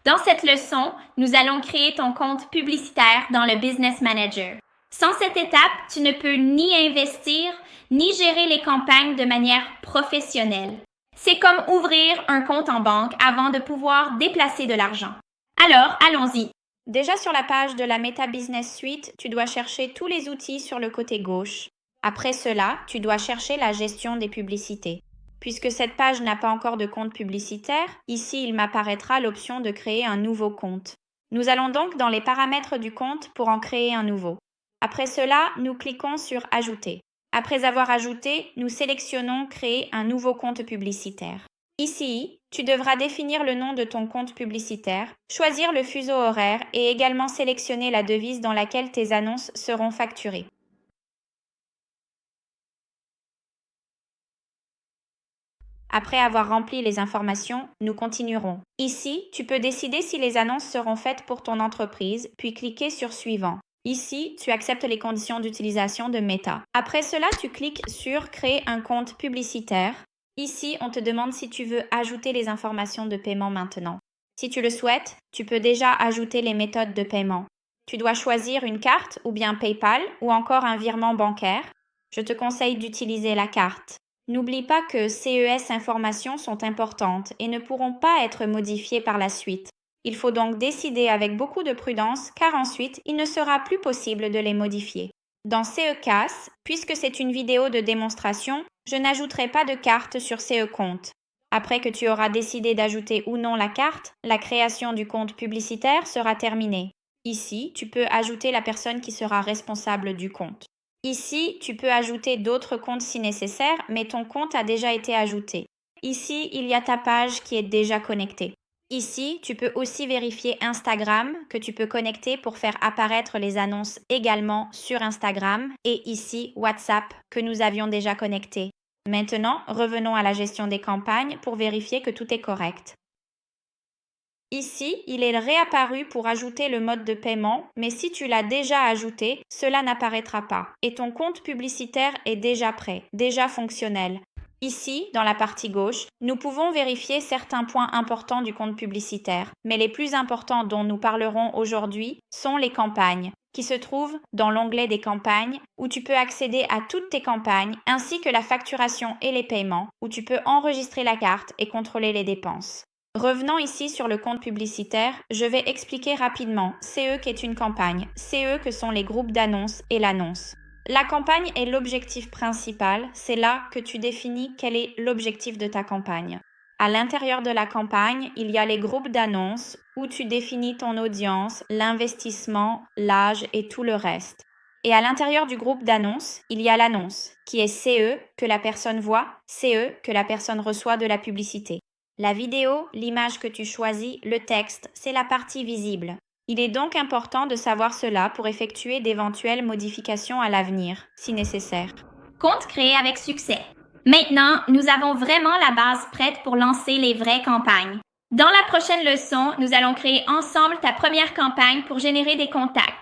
Dans cette leçon, nous allons créer ton compte publicitaire dans le Business Manager. Sans cette étape, tu ne peux ni investir, ni gérer les campagnes de manière professionnelle. C'est comme ouvrir un compte en banque avant de pouvoir déplacer de l'argent. Alors, allons-y. Déjà sur la page de la Meta Business Suite, tu dois chercher tous les outils sur le côté gauche. Après cela, tu dois chercher la gestion des publicités. Puisque cette page n'a pas encore de compte publicitaire, ici il m'apparaîtra l'option de créer un nouveau compte. Nous allons donc dans les paramètres du compte pour en créer un nouveau. Après cela, nous cliquons sur « Ajouter ». Après avoir ajouté, nous sélectionnons « Créer un nouveau compte publicitaire ». Ici, tu devras définir le nom de ton compte publicitaire, choisir le fuseau horaire et également sélectionner la devise dans laquelle tes annonces seront facturées. Après avoir rempli les informations, nous continuerons. Ici, tu peux décider si les annonces seront faites pour ton entreprise, puis cliquer sur « Suivant ». Ici, tu acceptes les conditions d'utilisation de Meta. Après cela, tu cliques sur « Créer un compte publicitaire ». Ici, on te demande si tu veux ajouter les informations de paiement maintenant. Si tu le souhaites, tu peux déjà ajouter les méthodes de paiement. Tu dois choisir une carte ou bien PayPal ou encore un virement bancaire. Je te conseille d'utiliser la carte. N'oublie pas que CES informations sont importantes et ne pourront pas être modifiées par la suite. Il faut donc décider avec beaucoup de prudence car ensuite, il ne sera plus possible de les modifier. Dans CECAS, puisque c'est une vidéo de démonstration, je n'ajouterai pas de carte sur CECompte. Après que tu auras décidé d'ajouter ou non la carte, la création du compte publicitaire sera terminée. Ici, tu peux ajouter la personne qui sera responsable du compte. Ici, tu peux ajouter d'autres comptes si nécessaire, mais ton compte a déjà été ajouté. Ici, il y a ta page qui est déjà connectée. Ici, tu peux aussi vérifier Instagram que tu peux connecter pour faire apparaître les annonces également sur Instagram et ici WhatsApp que nous avions déjà connecté. Maintenant, revenons à la gestion des campagnes pour vérifier que tout est correct. Ici, il est réapparu pour ajouter le mode de paiement, mais si tu l'as déjà ajouté, cela n'apparaîtra pas et ton compte publicitaire est déjà prêt, déjà fonctionnel. Ici, dans la partie gauche, nous pouvons vérifier certains points importants du compte publicitaire, mais les plus importants dont nous parlerons aujourd'hui sont les campagnes, qui se trouvent dans l'onglet des campagnes, où tu peux accéder à toutes tes campagnes, ainsi que la facturation et les paiements, où tu peux enregistrer la carte et contrôler les dépenses. Revenons ici sur le compte publicitaire, je vais expliquer rapidement CE qu'est une campagne, CE que sont les groupes d'annonces et l'annonce. La campagne est l'objectif principal, c'est là que tu définis quel est l'objectif de ta campagne. À l'intérieur de la campagne, il y a les groupes d'annonces où tu définis ton audience, l'investissement, l'âge et tout le reste. Et à l'intérieur du groupe d'annonces, il y a l'annonce, qui est CE que la personne voit, CE que la personne reçoit de la publicité. La vidéo, l'image que tu choisis, le texte, c'est la partie visible. Il est donc important de savoir cela pour effectuer d'éventuelles modifications à l'avenir, si nécessaire. Compte créé avec succès. Maintenant, nous avons vraiment la base prête pour lancer les vraies campagnes. Dans la prochaine leçon, nous allons créer ensemble ta première campagne pour générer des contacts.